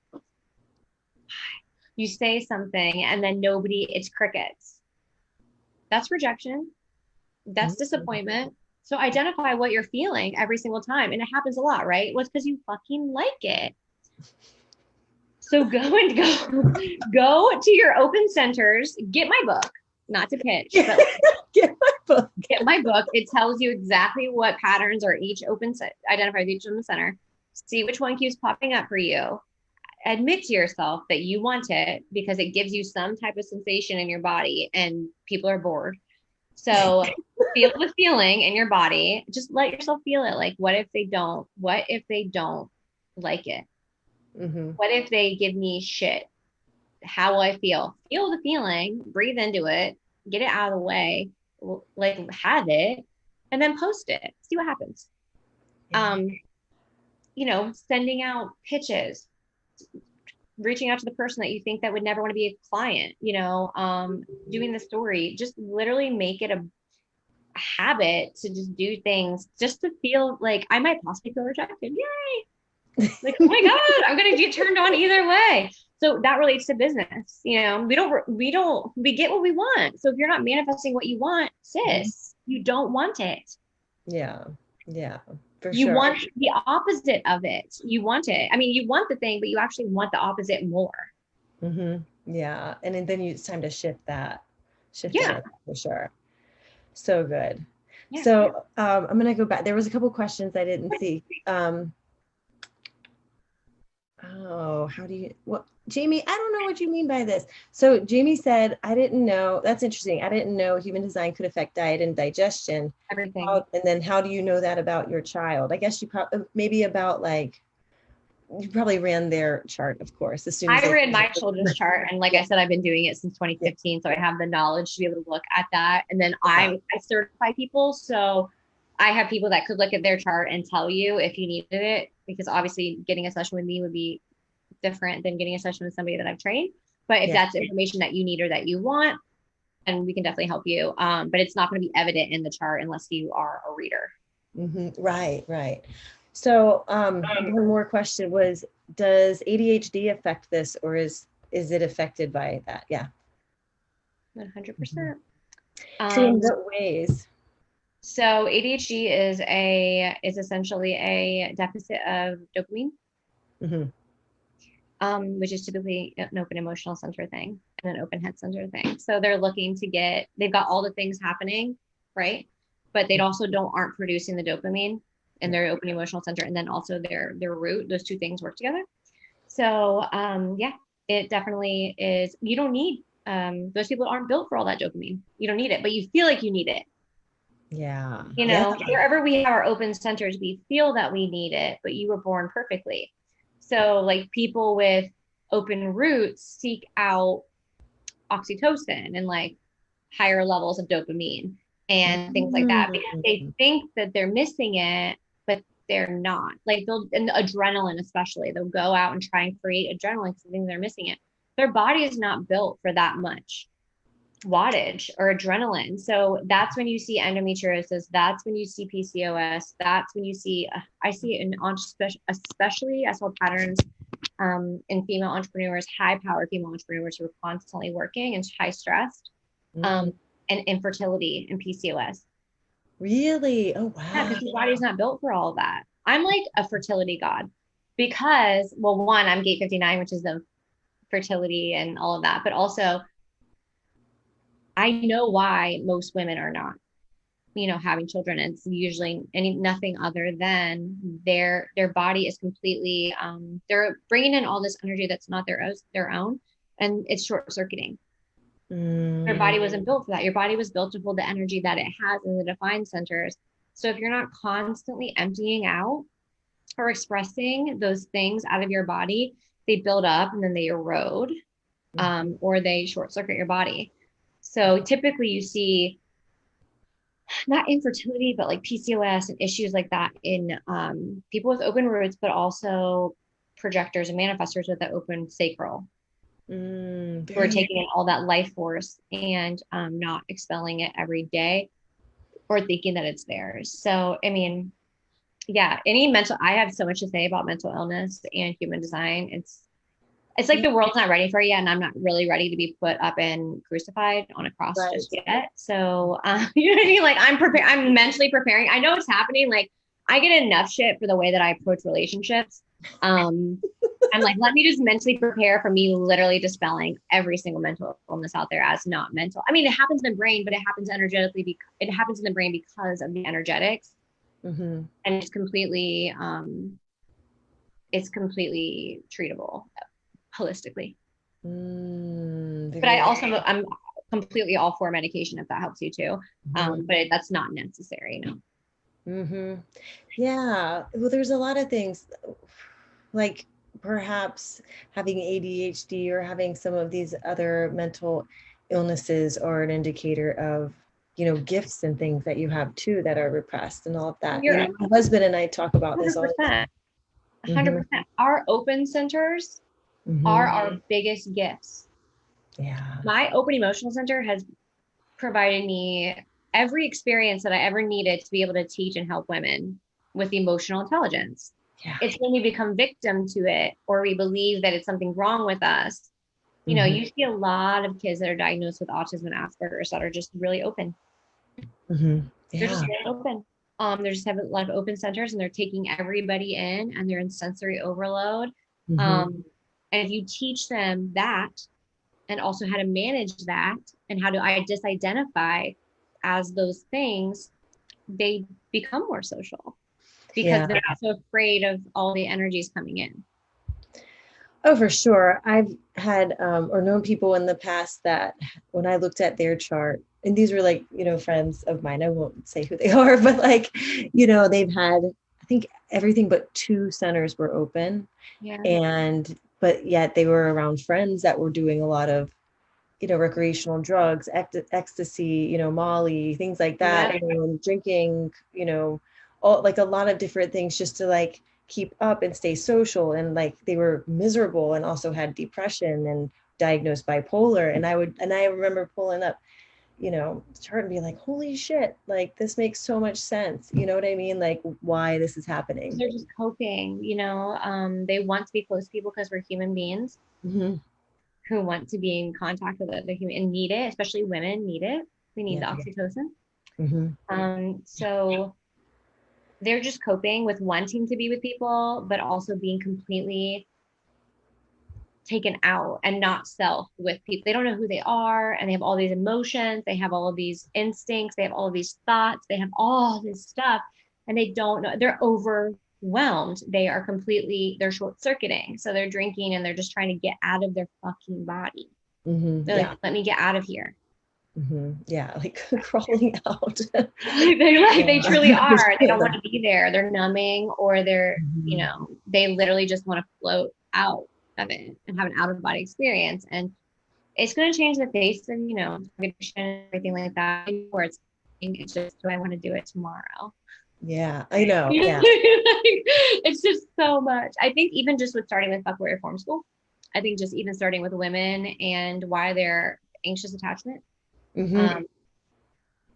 You say something and then it's crickets. That's rejection. That's disappointment. So identify what you're feeling every single time. And it happens a lot, right? Well, it's because you fucking like it. So go to your open centers, get my book, not to pitch, but Get my book. Get my book. It tells you exactly what patterns are each identifies each open center. See which one keeps popping up for you. Admit to yourself that you want it because it gives you some type of sensation in your body and people are bored. So feel the feeling in your body. Just let yourself feel it. Like, what if they don't like it? What if they give me shit? How will I feel? Feel the feeling, breathe into it, get it out of the way, like have it, and then post it. See what happens. You know, sending out pitches, reaching out to the person that you think that would never want to be a client, you know, doing the story, just literally make it a habit to just do things just to feel like I might possibly feel rejected. Yay. Like, oh my God, I'm going to get turned on either way. So that relates to business. You know, we get what we want. So if you're not manifesting what you want, sis, you don't want it. Yeah. Yeah. You want the opposite of it. You want it. I mean, you want the thing, but you actually want the opposite more. Yeah. And then it's time to shift that for sure. So good. Yeah. So I'm going to go back. There was a couple questions I didn't see. Jamie, I don't know what you mean by this. So Jamie said, I didn't know, that's interesting. I didn't know human design could affect diet and digestion. Everything. And then how do you know that about your child? I guess you maybe about like, you probably ran their chart, of course. I ran my children's chart. And like I said, I've been doing it since 2015. So I have the knowledge to be able to look at that. And then I certify people. So I have people that could look at their chart and tell you if you needed it, because obviously getting a session with me would be different than getting a session with somebody that I've trained. But if that's information that you need or that you want, and we can definitely help you. But it's not going to be evident in the chart unless you are a reader. Right. So one more question was, does ADHD affect this, or is it affected by that? Yeah. 100%. So in what ways? So ADHD is essentially a deficit of dopamine, which is typically an open emotional center thing and an open head center thing. So they're looking to they've got all the things happening, right? But they also aren't producing the dopamine in their open emotional center, and then also their root. Those two things work together. So it definitely is. You don't need those people aren't built for all that dopamine. You don't need it, but you feel like you need it. Yeah. You know, wherever we have our open centers, we feel that we need it, but you were born perfectly. So like people with open roots seek out oxytocin and like higher levels of dopamine and things like that, because they think that they're missing it, but they're not. Like and adrenaline, especially, they'll go out and try and create adrenaline because they think they're missing it. Their body is not built for that much. wattage or adrenaline. So that's when you see endometriosis. That's when you see PCOS. That's when you see, I see it in, especially I saw patterns in female entrepreneurs, high powered female entrepreneurs who are constantly working and high stressed, and infertility and PCOS. Really? Oh, Yeah, wow. because your body's not built for all of that. I'm like a fertility god because, well, one, I'm gate 59, which is the fertility and all of that, but also I know why most women are not, having children. It's usually nothing other than their body is completely, they're bringing in all this energy that's not their own, and it's short circuiting. Your body wasn't built for that. Your body was built to hold the energy that it has in the defined centers. So if you're not constantly emptying out or expressing those things out of your body, they build up and then they erode, or they short circuit your body. So typically you see not infertility, but like PCOS and issues like that in people with open roots, but also projectors and manifestors with the open sacral. Who are taking in all that life force and not expelling it every day or thinking that it's theirs. So, I mean, yeah, I have so much to say about mental illness and human design. It's like the world's not ready for it yet, and I'm not really ready to be put up and crucified on a cross just yet. So, you know what I mean? Like I'm prepared. I'm mentally preparing. I know it's happening. Like I get enough shit for the way that I approach relationships. I'm like, let me just mentally prepare for me literally dispelling every single mental illness out there as not mental. I mean, it happens in the brain, but it happens energetically. It happens in the brain because of the energetics, and it's completely treatable holistically. But I'm completely all for medication if that helps you too. But that's not necessary, Yeah. Well, there's a lot of things like perhaps having ADHD or having some of these other mental illnesses are an indicator of, gifts and things that you have too that are repressed and all of that. My husband and I talk about 100%, this all the time. 100%. Our open centers are our biggest gifts. Yeah. My open emotional center has provided me every experience that I ever needed to be able to teach and help women with emotional intelligence. Yeah. It's when we become victim to it, or we believe that it's something wrong with us. You see a lot of kids that are diagnosed with autism and Asperger's that are just really open. They're just really open. They just have a lot of open centers, and they're taking everybody in, and they're in sensory overload. And if you teach them that, and also how to manage that, and how to disidentify as those things, they become more social because they're not so afraid of all the energies coming in. Oh, for sure. I've had or known people in the past that when I looked at their chart, and these were like, friends of mine, I won't say who they are, but like, they've had, I think everything but 2 centers were open. But yet they were around friends that were doing a lot of, recreational drugs, ecstasy, Molly, things like that, and drinking, all, like a lot of different things just to like keep up and stay social. And like they were miserable and also had depression and diagnosed bipolar. And I remember pulling up, chart and being like, holy shit, like this makes so much sense. You know what I mean? Like why this is happening. They're just coping, they want to be close to people because we're human beings who want to be in contact with other humans and need it, especially women need it. We need the oxytocin. So they're just coping with wanting to be with people, but also being completely taken out and not self with people. They don't know who they are, and they have all these emotions, they have all of these instincts, they have all of these thoughts, they have all this stuff, and they don't know. They're overwhelmed. They're short circuiting. So they're drinking and they're just trying to get out of their fucking body. They're like, let me get out of here. Yeah, like crawling out. They truly are. They don't want to be there. They're numbing, or they're, they literally just want to float out of it and have an out of body experience. And it's going to change the face of, addiction and everything like that. Where it's just, do I want to do it tomorrow? Yeah, I know. Yeah. It's just so much. I think even just with starting with Fuck Warrior Form School, I think just even starting with women and why they're anxious attachment Mm-hmm.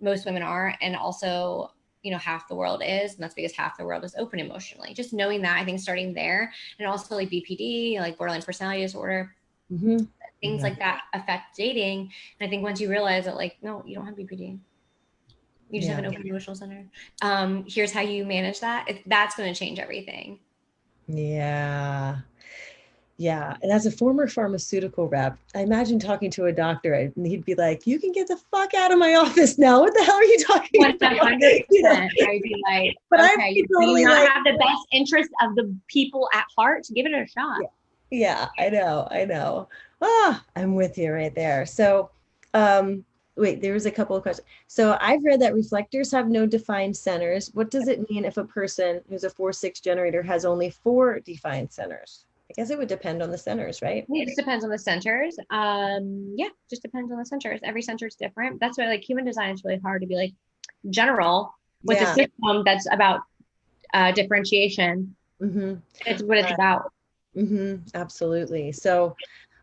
Most women are, and also, you know, half the world is, and that's because half the world is open emotionally. Just knowing that, I think starting there, and also like BPD, like borderline personality disorder, Mm-hmm. things like that affect dating. And I think once you realize that, like, no, you don't have BPD, you just have an open emotional center. Here's how you manage that. That's going to change everything. Yeah. Yeah. And as a former pharmaceutical rep, I imagine talking to a doctor and he'd be like, you can get the fuck out of my office now. What the hell are you talking 100%. about? You know? I'd be like, But okay, I'd be do totally you not like, have the best interest of the people at heart? Give it a shot. yeah, I know. I know. Ah, I'm with you right there. So, wait, there was a couple of questions. So I've read that reflectors have no defined centers. What does it mean if a person who's a 4-6 generator has only 4 defined centers? I guess it would depend on the centers, right? It just depends on the centers. Yeah, just depends on the centers. Every center is different. That's why like human design is really hard to be like general with a system that's about differentiation. Mm-hmm. It's what it's about. Mm-hmm. Absolutely. So,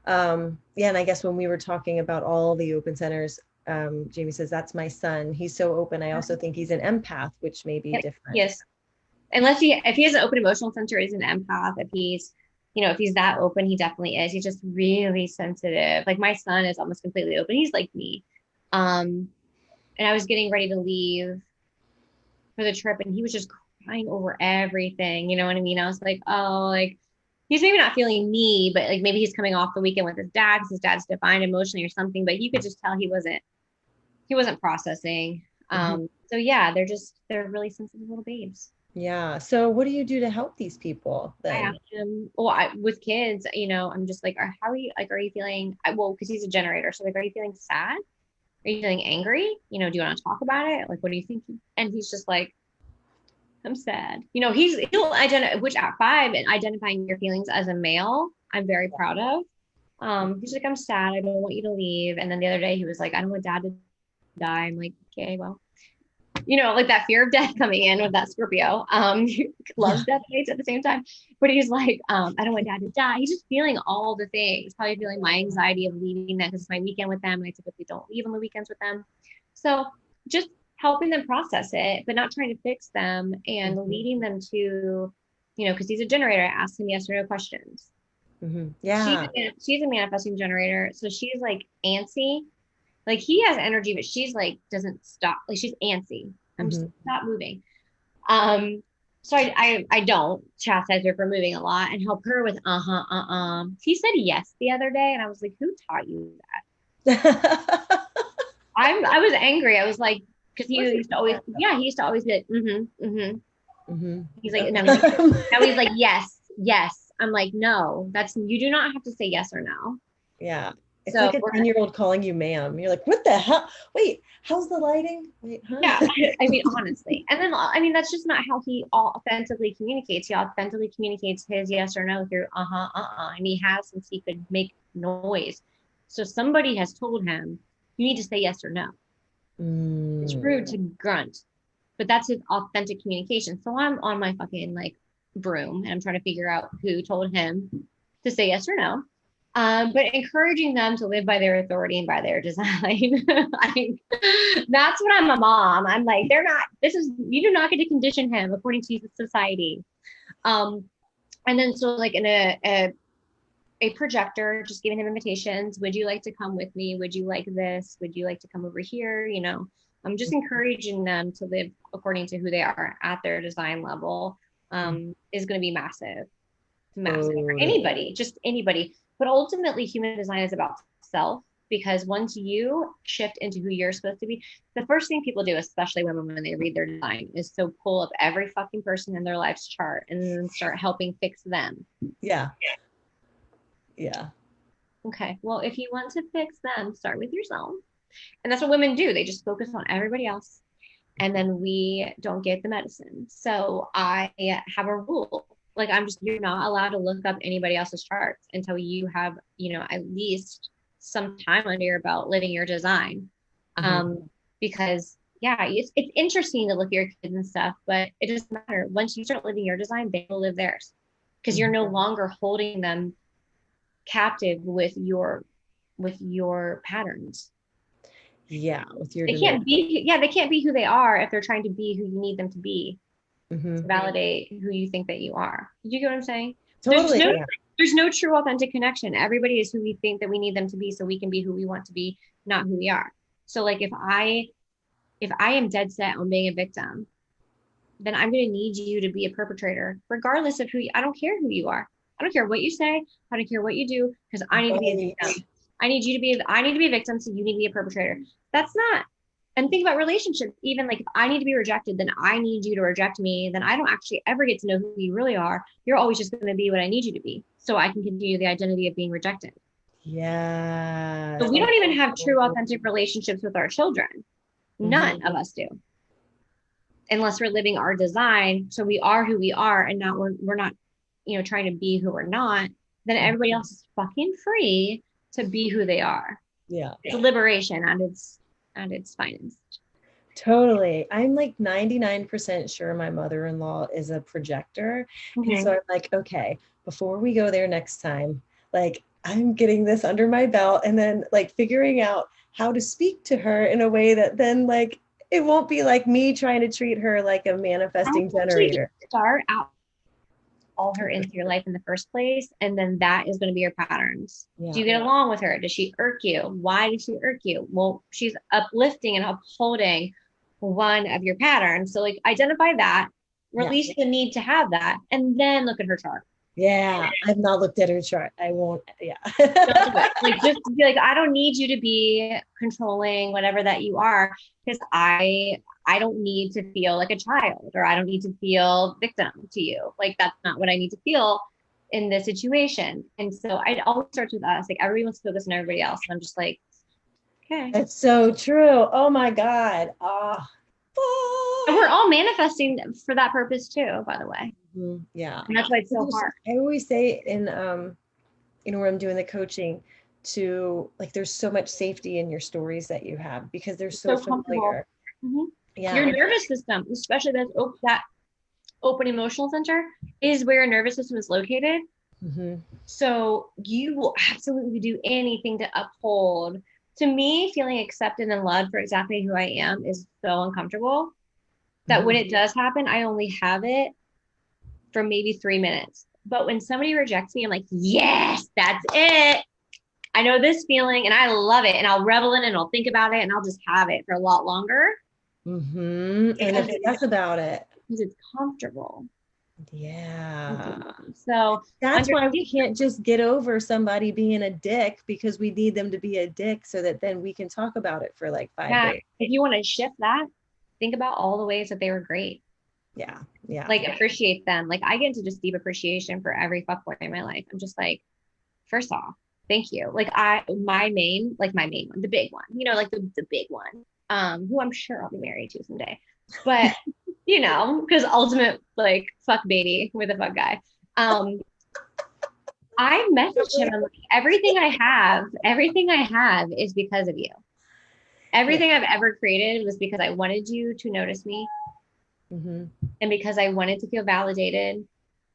yeah, and I guess when we were talking about all the open centers, Jamie says, that's my son. He's so open. I also think he's an empath, which may be different. Yes. If he has an open emotional center, he's an empath. If he's, you know, if he's that open, he definitely is. He's just really sensitive. Like my son is almost completely open. He's like me. And I was getting ready to leave for the trip and he was just crying over everything. You know what I mean? I was like, oh, like he's maybe not feeling me, but like maybe he's coming off the weekend with his dad because his dad's defined emotionally or something, but you could just tell he wasn't processing. So yeah, they're really sensitive little babes. Yeah. So what do you do to help these people I then? asked him, with kids, you know, I'm just like, how are you, like, are you feeling, well, because he's a generator. So like, are you feeling sad? Are you feeling angry? You know, do you want to talk about it? Like, what do you think? And he's just like, I'm sad. You know, he'll identify, which at 5 and identifying your feelings as a male, I'm very proud of. He's like, I'm sad. I don't want you to leave. And then the other day he was like, I don't want dad to die. I'm like, okay, well, you know, like that fear of death coming in with that Scorpio. Loves death hates at the same time. But he's like, I don't want dad to die. He's just feeling all the things, probably feeling my anxiety of leaving them because it's my weekend with them. And I typically don't leave on the weekends with them. So just helping them process it, but not trying to fix them and leading them to, you know, because he's a generator, ask him yes or no questions. Yeah. She's a manifesting generator. So she's like antsy. Like he has energy, but she's like doesn't stop. Like she's antsy. I'm just not moving. So I don't chastise her for moving a lot and help her with He said yes the other day, and I was like, who taught you that? I was angry. I was like, because he used to always be like, He's like, now he's like, yes. I'm like, no, you do not have to say yes or no. Yeah. It's like a 10-year-old calling you ma'am. You're like, what the hell? Wait, how's the lighting? Wait, huh? Yeah, I mean, honestly. And then, I mean, that's just not how he authentically communicates. He authentically communicates his yes or no through and he has since he could make noise. So somebody has told him, you need to say yes or no. It's rude to grunt, but that's his authentic communication. So I'm on my fucking like broom and I'm trying to figure out who told him to say yes or no. But encouraging them to live by their authority and by their design. That's what I'm a mom. I'm like, you do not get to condition him according to society. And then so like in a projector, just giving him invitations. Would you like to come with me? Would you like this? Would you like to come over here? You know, I'm just encouraging them to live according to who they are at their design level, is going to be massive for anybody, just anybody. But ultimately, human design is about self, because once you shift into who you're supposed to be, the first thing people do, especially women when they read their design, is to pull up every fucking person in their life's chart and then start helping fix them. Yeah. Okay. Well, if you want to fix them, start with yourself. And that's what women do. They just focus on everybody else. And then we don't get the medicine. So I have a rule. Like you're not allowed to look up anybody else's charts until you have, you know, at least some time under your belt living your design. Because it's interesting to look at your kids and stuff, but it doesn't matter. Once you start living your design, they will live theirs, because you're no longer holding them captive with your patterns. Yeah. With your They can't be, they can't be who they are if they're trying to be who you need them to be to validate who you think that you are. Did you get what I'm saying? Totally. There's no true authentic connection. Everybody is who we think that we need them to be so we can be who we want to be, not who we are. So like if I am dead set on being a victim, then I'm going to need you to be a perpetrator, regardless of I don't care who you are. I don't care what you say. I don't care what you do, because I need to be a victim. I need to be a victim, so you need to be a perpetrator. That's not. And think about relationships. Even like if I need to be rejected, then I need you to reject me. Then I don't actually ever get to know who you really are. You're always just going to be what I need you to be, so I can continue the identity of being rejected. Yeah. So we don't even have true, authentic relationships with our children. None of us do. Unless we're living our design, so we are who we are, and not we're not, trying to be who we're not. Then everybody else is fucking free to be who they are. Yeah, it's liberation at its finest. Totally. I'm like 99% sure my mother-in-law is a projector, and so I'm like, okay, before we go there next time, like I'm getting this under my belt, and then like figuring out how to speak to her in a way that then like it won't be like me trying to treat her like a manifesting generator. Start out all her into your life in the first place, and then that is going to be your patterns. Do you get along with her? Does she irk you? Why does she irk you? Well, she's uplifting and upholding one of your patterns. So like identify that, release the need to have that, and then look at her chart. Yeah, I've not looked at her chart. I won't. Yeah. Like just be like, I don't need you to be controlling whatever that you are, because I don't need to feel like a child, or I don't need to feel victim to you. Like that's not what I need to feel in this situation. And so it always starts with us. Like everybody wants to focus on everybody else. And I'm just like, okay. That's so true. Oh my God. And we're all manifesting for that purpose too, by the way. Yeah. And that's why it's so hard. I always say in, when I'm doing the coaching, to like, there's so much safety in your stories that you have because they're so familiar. Yeah. Your nervous system, especially that open emotional center, is where your nervous system is located. So you will absolutely do anything to uphold. To me, feeling accepted and loved for exactly who I am is so uncomfortable that when it does happen, I only have it for maybe 3 minutes. But when somebody rejects me, I'm like, yes, that's it. I know this feeling and I love it, and I'll revel in it and I'll think about it and I'll just have it for a lot longer. And that's about it. Because it's comfortable. Yeah. So that's why we can't just get over somebody being a dick, because we need them to be a dick so that then we can talk about it for like 5 days. If you want to shift that, think about all the ways that they were great. Yeah. Like appreciate them. Like I get into just deep appreciation for every fuckboy in my life. I'm just like, first off, thank you. Like my main one, the big one, like the big one, who I'm sure I'll be married to someday. But because ultimate like fuck baby with a fuck guy. I messaged him. I'm like, everything I have is because of you. Everything I've ever created was because I wanted you to notice me. And because I wanted to feel validated,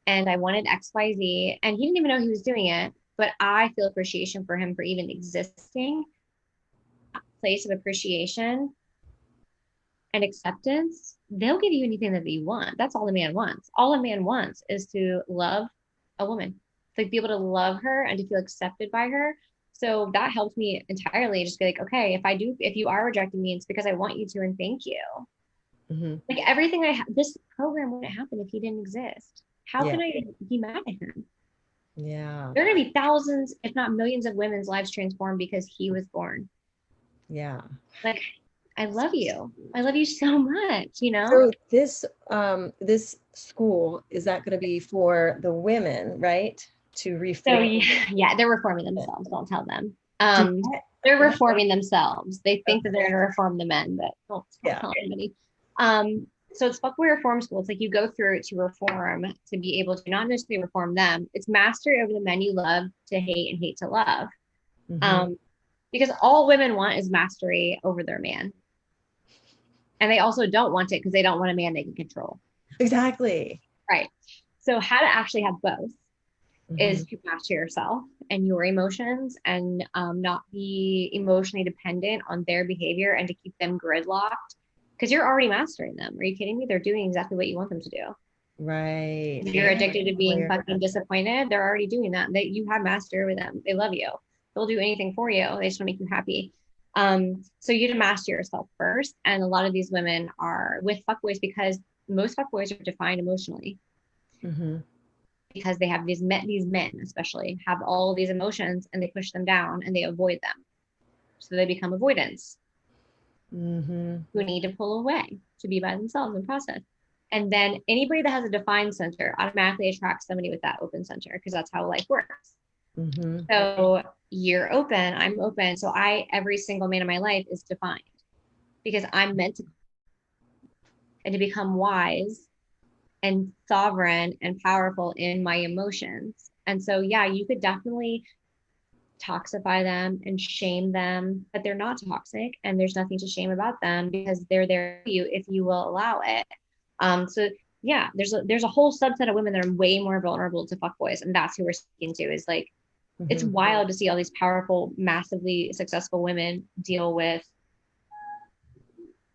and I wanted XYZ, and he didn't even know he was doing it, but I feel appreciation for him for even existing. A place of appreciation and acceptance. They'll give you anything that you want. That's all a man wants. All a man wants is to love a woman, to be able to love her and to feel accepted by her. So that helped me entirely. Just be like, okay, if you are rejecting me, it's because I want you to, and thank you. Like everything this program wouldn't happen if he didn't exist. How can I be mad at him? Yeah. There are going to be thousands, if not millions of women's lives transformed because he was born. Yeah. Like, I love you. I love you so much, So this school, is that going to be for the women, right? To reform. So yeah, they're reforming themselves. Don't tell them. They're reforming themselves. They think that they're going to reform the men, but don't tell anybody. So it's fuckboy reform school. It's like you go through it to reform, to be able to not necessarily reform them. It's mastery over the men you love to hate and hate to love. Because all women want is mastery over their man. And they also don't want it because they don't want a man they can control. Exactly. Right. So how to actually have both is to master yourself and your emotions and not be emotionally dependent on their behavior and to keep them gridlocked because you're already mastering them. Are you kidding me? They're doing exactly what you want them to do. Right. You're addicted to being fucking disappointed. They're already doing that. You have master with them. They love you. They'll do anything for you. They just want to make you happy. So you need to master yourself first. And a lot of these women are with fuckboys because most fuckboys are defined emotionally. Because they have these men especially have all these emotions and they push them down and they avoid them. So they become avoidants who need to pull away to be by themselves and process. And then anybody that has a defined center automatically attracts somebody with that open center because that's how life works. So you're open, I'm open. So every single man in my life is defined because I'm meant to and to become wise and sovereign and powerful in my emotions. And so, yeah, you could definitely toxify them and shame them, but they're not toxic and there's nothing to shame about them because they're there for you if you will allow it. So yeah, there's a whole subset of women that are way more vulnerable to fuckboys, and that's who we're speaking to. Is like, it's wild to see all these powerful, massively successful women deal with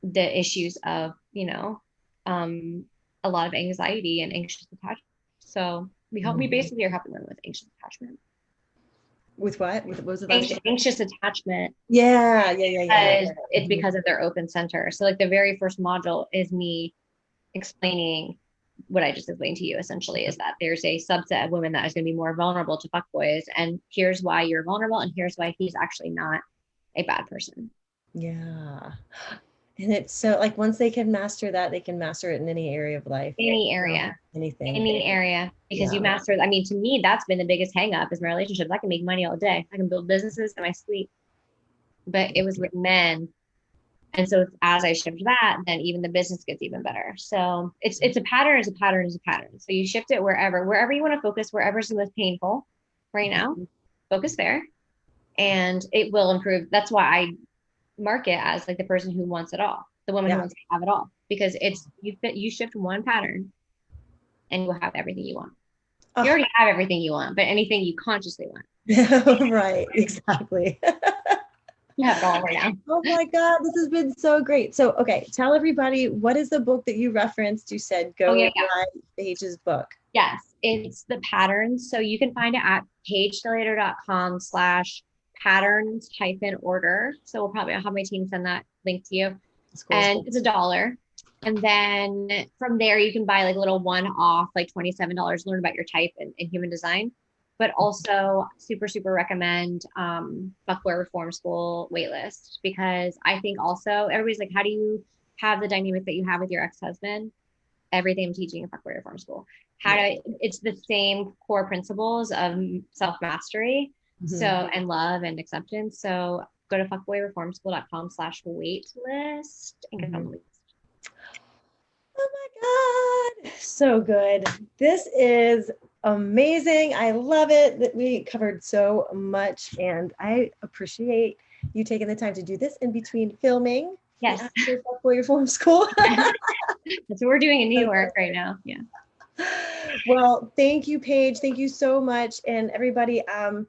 the issues of, a lot of anxiety and anxious attachment. So we basically are helping them with anxious attachment. With what? What was it? Anxious attachment. Yeah. It's because of their open center. So like the very first module is me explaining what I just explained to you, essentially, is that there's a subset of women that is going to be more vulnerable to fuckboys. And here's why you're vulnerable. And here's why he's actually not a bad person. Yeah. And it's so like once they can master that, they can master it in any area of life. Any area. Anything. Any area. Because you master, I mean, to me, that's been the biggest hang up is my relationships. I can make money all day. I can build businesses in my sleep. But it was with men. And so as I shift that, then even the business gets even better. So it's a pattern, is a pattern, is a pattern. So you shift it wherever you want to focus, wherever's the most painful right now, focus there and it will improve. That's why I mark it as like the person who wants it all, the woman who wants to have it all, because it's, you shift one pattern and you'll have everything you want. You already have everything you want, but anything you consciously want. Right. Exactly. You have it all right now. Oh my God, this has been so great. So, okay, tell everybody, what is the book that you referenced? You said go write Paige's book. Yes, it's The Patterns. So you can find it at paigestillelater.com/patterns-order. So I'll have my team send that link to you. Cool. And it's $1. And then from there, you can buy like a little one-off, like $27, learn about your type and human design. But also super, super recommend Fuckboy Reform School waitlist, because I think also everybody's like, how do you have the dynamic that you have with your ex-husband? Everything I'm teaching in Fuckboy Reform School. It's the same core principles of self-mastery, and love and acceptance. So go to fuckboyreformschool.com/waitlist and get on the list. Oh my God, so good. This is amazing. I love it that we covered so much, and I appreciate you taking the time to do this in between filming. Yes. After Fuckboy Reform School. That's what we're doing in New York right now. Yeah. Well, thank you, Paige. Thank you so much. And everybody, I'll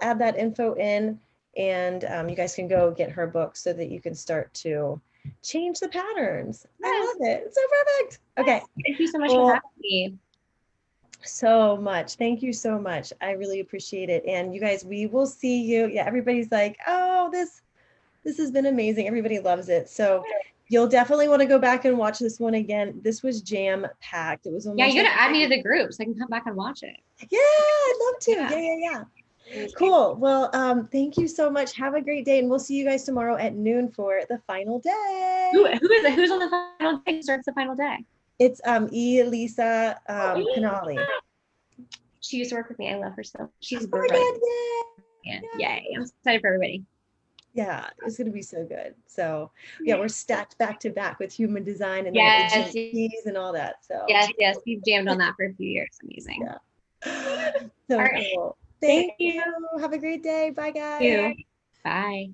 add that info in, and you guys can go get her book so that you can start to change the patterns. Yes. I love it. It's so perfect. Okay. Thank you so much for having me. So much. Thank you so much. I really appreciate it. And you guys, we will see you. Yeah, everybody's like, oh, this has been amazing. Everybody loves it. So you'll definitely want to go back and watch this one again. This was jam packed. It was almost you gotta add me to the group so I can come back and watch it. Yeah, I'd love to. Yeah. Cool. Well, thank you so much. Have a great day, and we'll see you guys tomorrow at noon for the final day. Who is it? Who's on the final day? Who starts the final day? It's Elisa Canali. She used to work with me. I love her so. She's great. Yay. I'm excited for everybody. Yeah, it's going to be so good. So we're stacked back to back with human design and GPs and all that. So yes, we've jammed on that for a few years. Amazing. Yeah. So cool. Thank you. Have a great day. Bye, guys. Bye.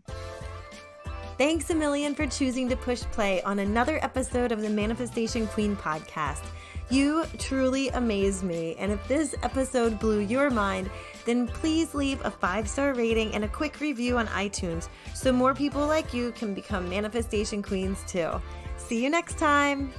Thanks a million for choosing to push play on another episode of the Manifestation Queen podcast. You truly amaze me. And if this episode blew your mind, then please leave a 5-star rating and a quick review on iTunes so more people like you can become manifestation queens too. See you next time.